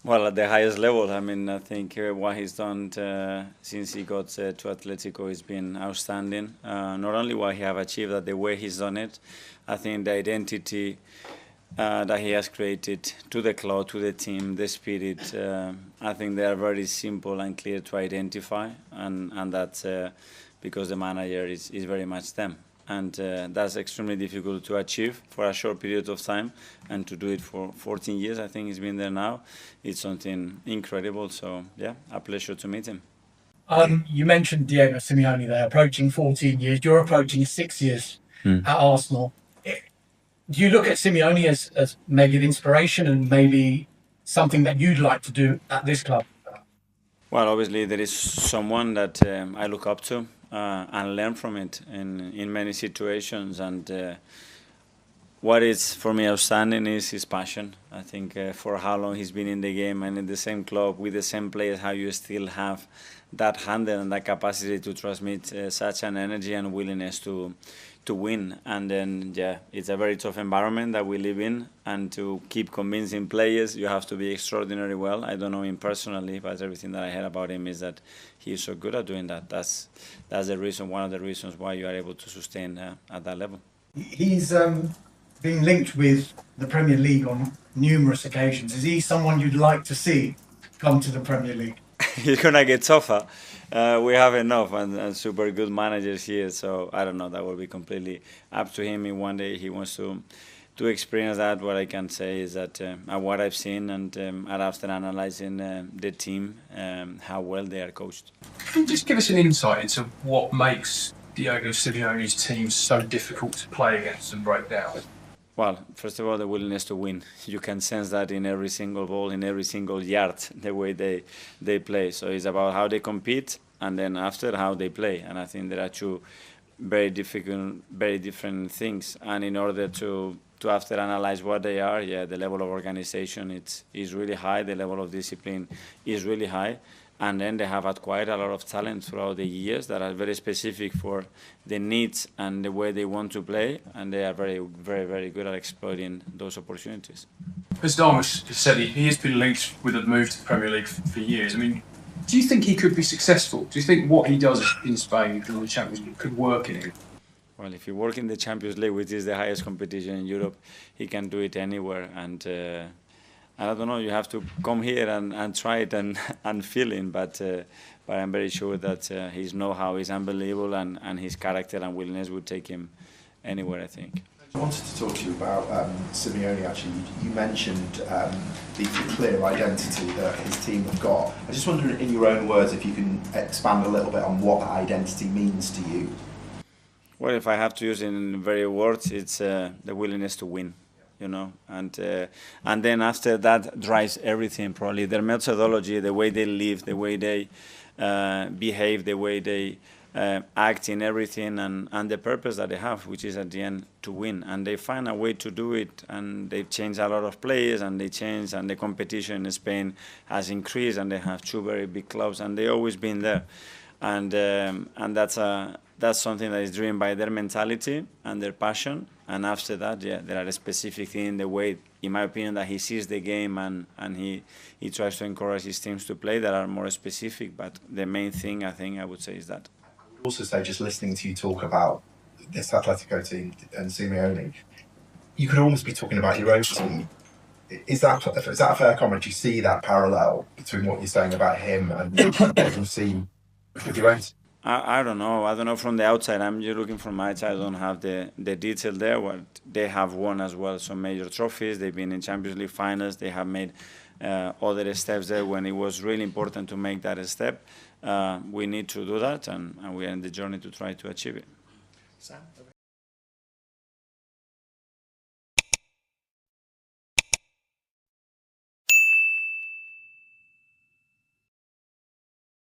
Well, at the highest level, I mean, I think what he's done since he got to Atletico has been outstanding. Not only what he have achieved, but the way he's done it. I think the identity that he has created to the club, to the team, the spirit, I think they are very simple and clear to identify, and that's because the manager is very much them. And that's extremely difficult to achieve for a short period of time, and to do it for 14 years, I think he's been there now, it's something incredible. So yeah, a pleasure to meet him. You mentioned Diego Simeone there, approaching 14 years. You're approaching 6 years at Arsenal. Do you look at Simeone as maybe an inspiration and maybe something that you'd like to do at this club? Well, obviously there is someone that I look up to and learn from it in many situations. And what is for me outstanding is his passion. I think for how long he's been in the game and in the same club with the same players, how you still have that handle and that capacity to transmit such an energy and willingness to win. And then, yeah, it's a very tough environment that we live in, and to keep convincing players, you have to be extraordinarily well. I don't know him personally, but everything that I heard about him is that he is so good at doing that. That's the reason, one of the reasons why you are able to sustain at that level. He's been linked with the Premier League on numerous occasions. Is he someone you'd like to see come to the Premier League? It's gonna get tougher. We have enough and super good managers here, so I don't know. That will be completely up to him. If one day he wants to experience that, what I can say is that what I've seen, and after analyzing the team, how well they are coached. Can you just give us an insight into what makes Diego Simeone's team so difficult to play against and break down? Well, first of all, the willingness to win. You can sense that in every single ball, in every single yard, the way they play. So it's about how they compete, and then after how they play. And I think there are two very different things. And in order to after analyze what they are, yeah, the level of organization is really high. The level of discipline is really high. And then they have acquired a lot of talent throughout the years that are very specific for the needs and the way they want to play, and they are very, very, very good at exploiting those opportunities. As Darmus said, he has been linked with a move to the Premier League for years. I mean, do you think he could be successful? Do you think what he does in Spain in the Champions League could work in England? Well, if you work in the Champions League, which is the highest competition in Europe, he can do it anywhere. And I don't know, you have to come here and try it and feel it, but I'm very sure that his know-how is unbelievable, and his character and willingness would take him anywhere, I think. I wanted to talk to you about Simeone, actually. You mentioned the clear identity that his team have got. I just wondered, in your own words, if you can expand a little bit on what that identity means to you. Well, if I have to use it in very words, it's the willingness to win. You know, and then after that drives everything. Probably their methodology, the way they live, the way they behave, the way they act in everything, and the purpose that they have, which is at the end to win. And they find a way to do it, and they've changed a lot of players, and they changed, and the competition in Spain has increased, and they have two very big clubs, and they've always been there. And that's something that is driven by their mentality and their passion. And after that, yeah, there are specific things in the way, in my opinion, that he sees the game, and he tries to encourage his teams to play that are more specific. But the main thing, I think, I would say, is that. I would also say, just listening to you talk about this Atletico team and Simeone, you could almost be talking about your own team. Is that a fair comment? Do you see that parallel between what you're saying about him and what you see with your own team? I don't know. I don't know from the outside. I'm just looking from my side. I don't have the detail there. What they have won as well, some major trophies. They've been in Champions League finals. They have made other steps there when it was really important to make that step. We need to do that, and we are in the journey to try to achieve it. Sam?